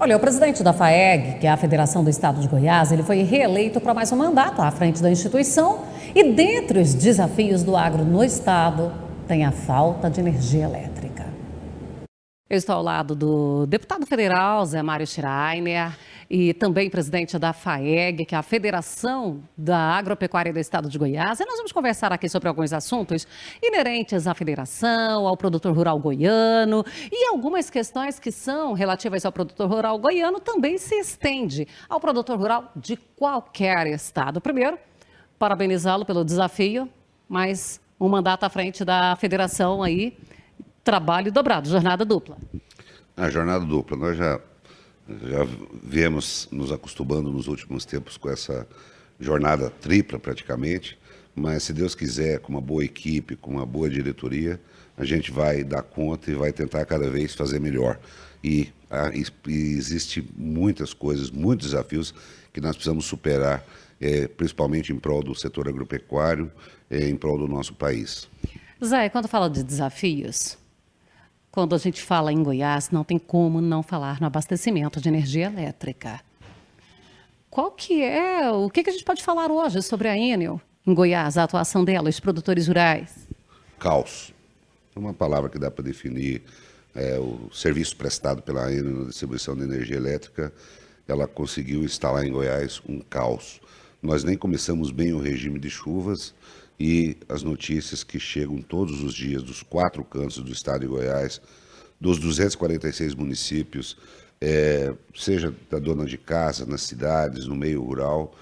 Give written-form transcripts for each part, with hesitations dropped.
Olha, o presidente da FAEG, que é a Federação do Estado de Goiás, ele foi reeleito para mais um mandato à frente da instituição. E dentre os desafios do agro no estado, tem a falta de energia elétrica. Eu estou ao lado do deputado federal Zé Mário Schreiner e também presidente da FAEG, que é a Federação da Agropecuária do Estado de Goiás. E nós vamos conversar aqui sobre alguns assuntos inerentes à federação, ao produtor rural goiano e algumas questões que são relativas ao produtor rural goiano também se estende ao produtor rural de qualquer estado. Primeiro, parabenizá-lo pelo desafio, mas um mandato à frente da federação aí, trabalho dobrado, jornada dupla. A jornada dupla, nós já viemos nos acostumando nos últimos tempos com essa jornada tripla praticamente, mas se Deus quiser, com uma boa equipe, com uma boa diretoria, a gente vai dar conta e vai tentar cada vez fazer melhor. E existe muitas coisas, muitos desafios que nós precisamos superar, principalmente em prol do setor agropecuário, em prol do nosso país. Zé, quando fala de desafios, quando a gente fala em Goiás, não tem como não falar no abastecimento de energia elétrica. O que a gente pode falar hoje sobre a Enel em Goiás, a atuação dela, os produtores rurais? Caos. É uma palavra que dá para definir o serviço prestado pela Enel na distribuição de energia elétrica. Ela conseguiu instalar em Goiás um caos. Nós nem começamos bem o regime de chuvas e as notícias que chegam todos os dias dos 4 cantos do estado de Goiás, dos 246 municípios, seja da dona de casa, nas cidades, no meio rural,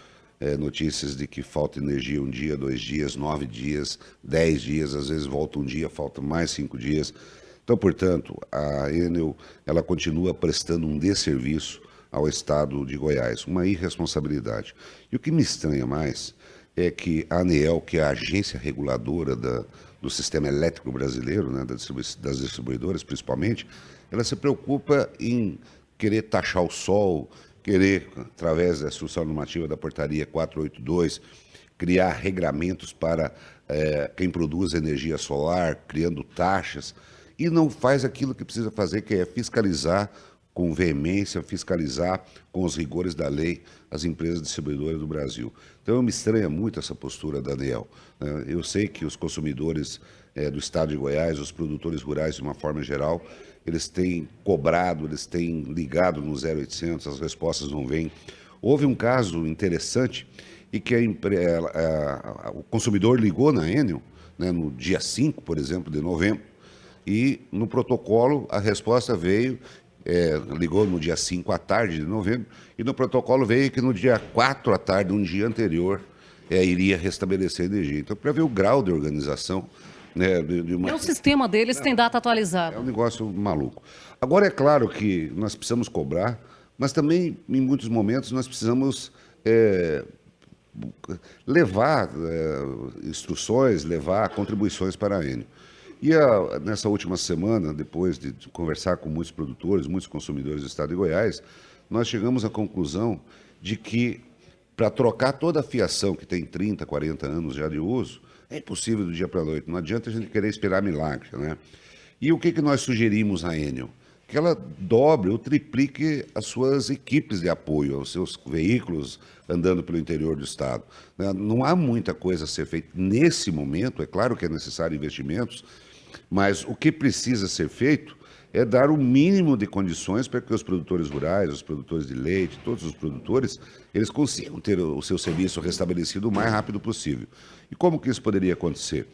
notícias de que falta energia 1 dia, 2 dias, 9 dias, 10 dias, às vezes volta 1 dia, falta mais 5 dias. Então, portanto, a Enel, ela continua prestando um desserviço ao estado de Goiás, uma irresponsabilidade. E o que me estranha mais é que a ANEEL, que é a agência reguladora do sistema elétrico brasileiro, né, das distribuidoras principalmente, ela se preocupa em querer taxar o sol, querer, através da instrução normativa da portaria 482, criar regramentos para quem produz energia solar, criando taxas, e não faz aquilo que precisa fazer, que é fiscalizar com veemência, fiscalizar com os rigores da lei as empresas distribuidoras do Brasil. Então, eu me estranha muito essa postura da ANEEL. Eu sei que os consumidores do estado de Goiás, os produtores rurais, de uma forma geral, eles têm cobrado, eles têm ligado no 0800, as respostas não vêm. Houve um caso interessante em que o consumidor ligou na Enel, né, no dia 5, por exemplo, de novembro, e no protocolo a resposta veio, ligou no dia 5 à tarde de novembro, e no protocolo veio que no dia 4 à tarde, um dia anterior, iria restabelecer a energia. Então, para ver o grau de organização, né, O sistema deles tem data atualizada. É um negócio maluco. Agora, é claro que nós precisamos cobrar, mas também, em muitos momentos, nós precisamos levar instruções, levar contribuições para a Enel. E nessa última semana, depois de conversar com muitos produtores, muitos consumidores do estado de Goiás, nós chegamos à conclusão de que, para trocar toda a fiação que tem 30, 40 anos já de uso, é impossível do dia para a noite. Não adianta a gente querer esperar milagre, né? E o que nós sugerimos à Enel? Que ela dobre ou triplique as suas equipes de apoio, os seus veículos andando pelo interior do estado. Não há muita coisa a ser feita nesse momento, é claro que é necessário investimentos, mas o que precisa ser feito é dar o mínimo de condições para que os produtores rurais, os produtores de leite, todos os produtores, eles consigam ter o seu serviço restabelecido o mais rápido possível. E como que isso poderia acontecer?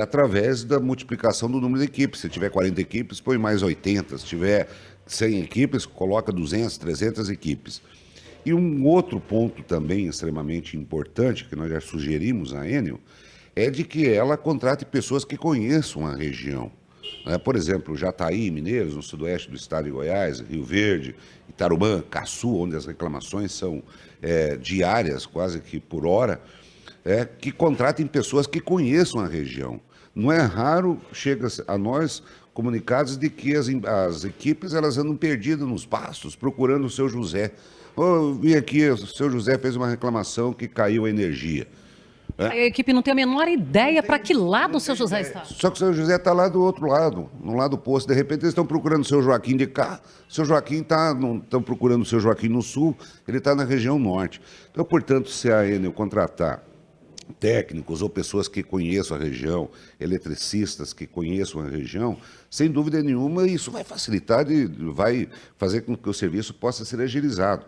Através da multiplicação do número de equipes. Se tiver 40 equipes, põe mais 80. Se tiver 100 equipes, coloca 200, 300 equipes. E um outro ponto também extremamente importante, que nós já sugerimos à Enel, é de que ela contrate pessoas que conheçam a região. Por exemplo, Jataí, Mineiros, no sudoeste do estado de Goiás, Rio Verde, Itarumã, Caçu, onde as reclamações são diárias, quase que por hora, que contratem pessoas que conheçam a região. Não é raro, chega a nós comunicados de que as equipes elas andam perdidas nos pastos, procurando o seu José. Eu vi aqui, o seu José fez uma reclamação que caiu a energia. A equipe não tem a menor ideia para que lado o seu José está. Só que o seu José está lá do outro lado, no lado oposto. De repente eles estão procurando o seu Joaquim de cá, o seu Joaquim estão procurando o seu Joaquim no sul, ele está na região norte. Então, portanto, se a Enel contratar técnicos ou pessoas que conheçam a região, eletricistas que conheçam a região, sem dúvida nenhuma, isso vai facilitar e vai fazer com que o serviço possa ser agilizado,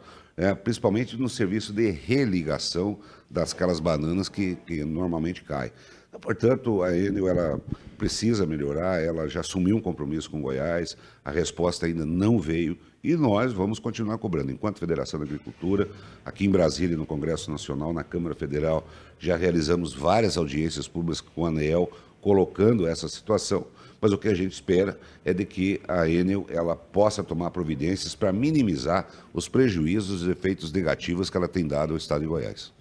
principalmente no serviço de religação daquelas bananas que normalmente caem. Então, portanto, a Enel ela precisa melhorar, ela já assumiu um compromisso com Goiás, a resposta ainda não veio e nós vamos continuar cobrando. Enquanto Federação da Agricultura, aqui em Brasília, no Congresso Nacional, na Câmara Federal, já realizamos várias audiências públicas com a ANEEL, colocando essa situação. Mas o que a gente espera é de que a Enel ela possa tomar providências para minimizar os prejuízos e efeitos negativos que ela tem dado ao Estado de Goiás.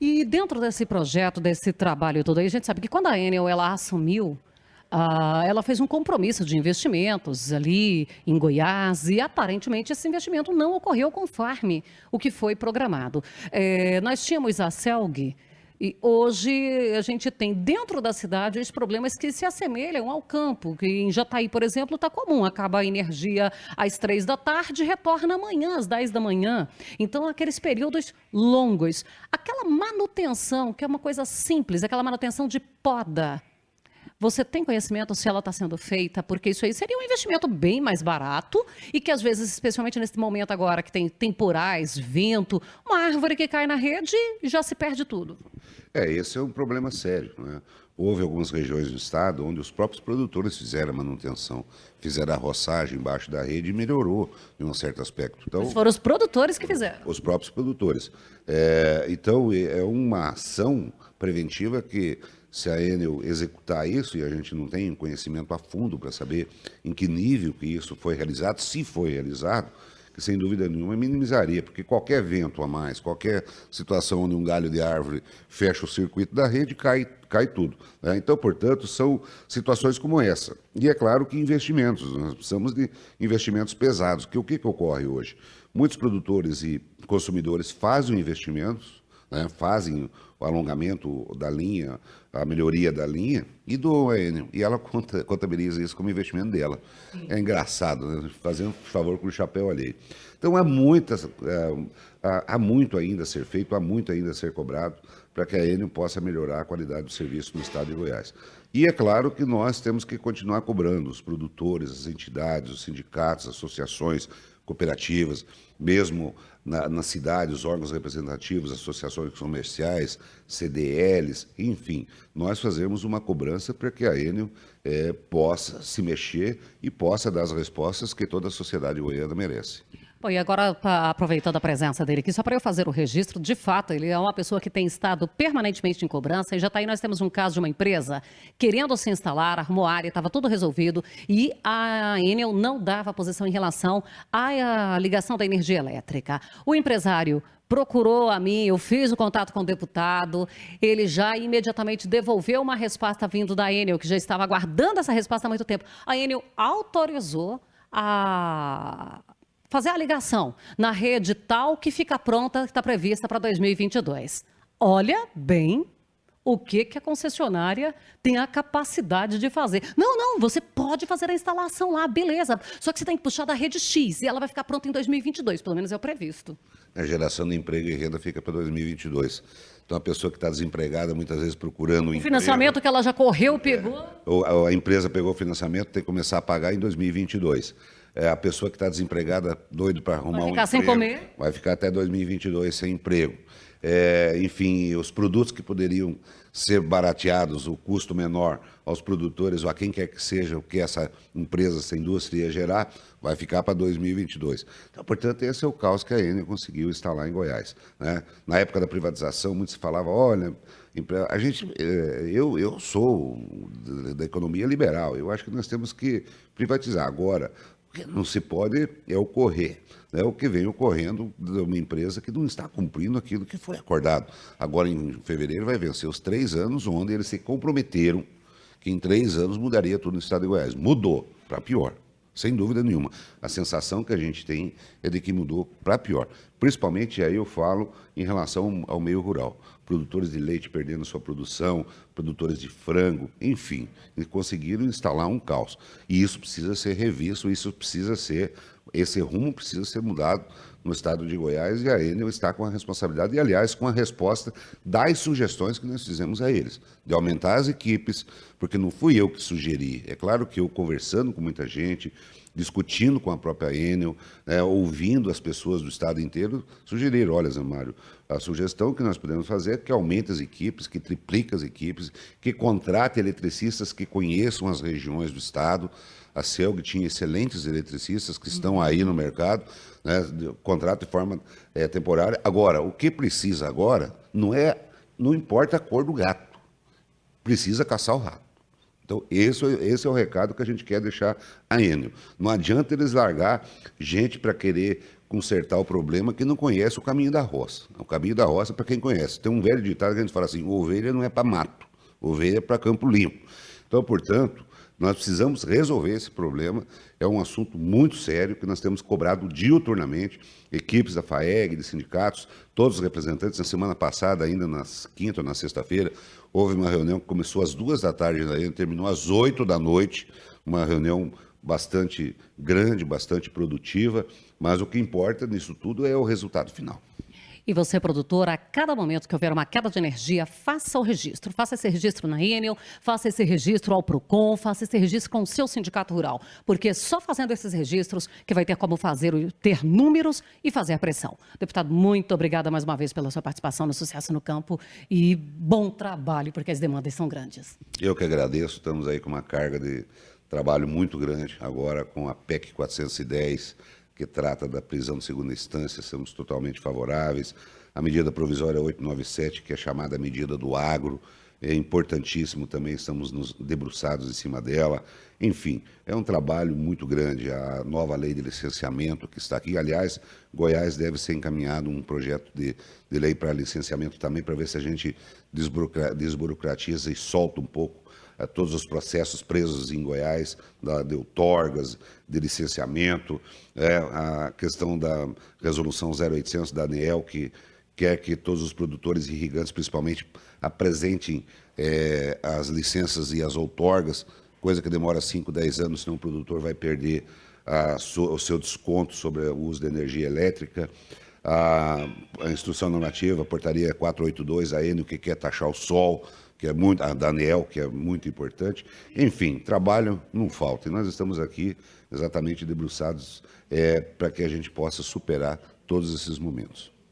E dentro desse projeto, desse trabalho todo aí, a gente sabe que quando a Enel ela assumiu, ela fez um compromisso de investimentos ali em Goiás e aparentemente esse investimento não ocorreu conforme o que foi programado. Nós tínhamos a CELG e hoje a gente tem dentro da cidade os problemas que se assemelham ao campo, que em Jataí, por exemplo, está comum, acaba a energia às 3 da tarde, retorna amanhã às 10 da manhã. Então, aqueles períodos longos. Aquela manutenção, que é uma coisa simples, aquela manutenção de poda, você tem conhecimento se ela está sendo feita? Porque isso aí seria um investimento bem mais barato e que às vezes, especialmente nesse momento agora que tem temporais, vento, uma árvore que cai na rede já se perde tudo. Esse é um problema sério, né? Houve algumas regiões do estado onde os próprios produtores fizeram a manutenção, fizeram a roçagem embaixo da rede e melhorou em um certo aspecto. Então, mas foram os produtores que fizeram. Os próprios produtores. Então, é uma ação preventiva que, se a Enel executar isso, e a gente não tem conhecimento a fundo para saber em que nível que isso foi realizado, se foi realizado, que sem dúvida nenhuma minimizaria, porque qualquer vento a mais, qualquer situação onde um galho de árvore fecha o circuito da rede, cai tudo, né? Então, portanto, são situações como essa. E é claro que investimentos, nós precisamos de investimentos pesados, que o que ocorre hoje? Muitos produtores e consumidores fazem investimentos, né, fazem o alongamento da linha, a melhoria da linha e do Enel. E ela contabiliza isso como investimento dela. Sim. É engraçado, né? Fazendo favor com o chapéu alheio. Então, há muito ainda a ser feito, há muito ainda a ser cobrado para que a Enel possa melhorar a qualidade do serviço no estado de Goiás. E é claro que nós temos que continuar cobrando os produtores, as entidades, os sindicatos, associações, cooperativas, mesmo na cidade, os órgãos representativos, associações comerciais, CDLs, enfim, nós fazemos uma cobrança para que a Enel possa se mexer e possa dar as respostas que toda a sociedade goiana merece. Bom, e agora, aproveitando a presença dele aqui, só para eu fazer o registro, de fato, ele é uma pessoa que tem estado permanentemente em cobrança, e já está aí, nós temos um caso de uma empresa querendo se instalar, arrumou área, estava tudo resolvido, e a Enel não dava posição em relação à ligação da energia elétrica. O empresário procurou a mim, eu fiz o contato com o deputado, ele já imediatamente devolveu uma resposta vindo da Enel, que já estava aguardando essa resposta há muito tempo. A Enel autorizou a fazer a ligação na rede tal que fica pronta, que está prevista para 2022. Olha bem o que a concessionária tem a capacidade de fazer. Não, você pode fazer a instalação lá, beleza. Só que você tem que puxar da rede X e ela vai ficar pronta em 2022, pelo menos é o previsto. A geração de emprego e renda fica para 2022. Então, a pessoa que está desempregada, muitas vezes procurando um emprego, financiamento que ela já correu, pegou. A empresa pegou o financiamento, tem que começar a pagar em 2022. A pessoa que está desempregada, doido para arrumar um emprego, sem comer, vai ficar até 2022 sem emprego. Enfim, os produtos que poderiam ser barateados, o custo menor aos produtores ou a quem quer que seja o que essa empresa, essa indústria ia gerar, vai ficar para 2022. Então, portanto, esse é o caos que a Enel conseguiu instalar em Goiás, né? Na época da privatização, muitos falavam, olha, eu sou da economia liberal, eu acho que nós temos que privatizar. Agora, o que não se pode é ocorrer, né? O que vem ocorrendo de uma empresa que não está cumprindo aquilo que foi acordado. Agora, em fevereiro, vai vencer os 3 anos, onde eles se comprometeram que em 3 anos mudaria tudo no estado de Goiás. Mudou, para pior. sem dúvida nenhuma. A sensação que a gente tem é de que mudou para pior. Principalmente aí eu falo em relação ao meio rural. Produtores de leite perdendo sua produção, produtores de frango, enfim, conseguiram instalar um caos. E isso precisa ser revisto, esse rumo precisa ser mudado no estado de Goiás, e a Enel está com a responsabilidade e, aliás, com a resposta das sugestões que nós fizemos a eles, de aumentar as equipes, porque não fui eu que sugeri. É claro que eu, conversando com muita gente, discutindo com a própria Enel, ouvindo as pessoas do estado inteiro, sugeriram: olha, Zé Mário, a sugestão que nós podemos fazer é que aumente as equipes, que triplique as equipes, que contrate eletricistas que conheçam as regiões do estado. A CELG tinha excelentes eletricistas que estão aí no mercado, né, contrato de forma temporária. Agora, o que precisa agora não importa a cor do gato, precisa caçar o rato. Então, esse é o recado que a gente quer deixar a Enel. Não adianta eles largar gente para querer consertar o problema que não conhece o caminho da roça. O caminho da roça, para quem conhece. Tem um velho ditado que a gente fala assim: ovelha não é para mato, ovelha é para campo limpo. Então, portanto, nós precisamos resolver esse problema. É um assunto muito sério que nós temos cobrado diuturnamente. Equipes da FAEG, de sindicatos, todos os representantes. Na semana passada, ainda na quinta ou na sexta-feira, houve uma reunião que começou às 14h e terminou às 20h. Uma reunião bastante grande, bastante produtiva. Mas o que importa nisso tudo é o resultado final. E você, produtor, a cada momento que houver uma queda de energia, faça o registro. Faça esse registro na Enel, faça esse registro ao Procon, faça esse registro com o seu sindicato rural. Porque só fazendo esses registros que vai ter como ter números e fazer a pressão. Deputado, muito obrigada mais uma vez pela sua participação no Sucesso no Campo e bom trabalho, porque as demandas são grandes. Eu que agradeço, estamos aí com uma carga de trabalho muito grande, agora com a PEC 410, que trata da prisão de segunda instância, somos totalmente favoráveis. A medida provisória 897, que é chamada medida do agro, é importantíssimo também, estamos nos debruçados em cima dela. Enfim, é um trabalho muito grande. A nova lei de licenciamento que está aqui, aliás, Goiás deve ser encaminhado um projeto de lei para licenciamento também, para ver se a gente desburocratiza e solta um pouco todos os processos presos em Goiás, de outorgas, de licenciamento, a questão da resolução 0800 da ANEEL, que quer que todos os produtores irrigantes, principalmente, apresentem as licenças e as outorgas, coisa que demora 5, 10 anos, senão o produtor vai perder o seu desconto sobre o uso de energia elétrica. A instrução normativa, a portaria 482, a Enel, que quer taxar o sol, que é muito, a Daniel, que é muito importante. Enfim, trabalho não falta. E nós estamos aqui exatamente debruçados para que a gente possa superar todos esses momentos.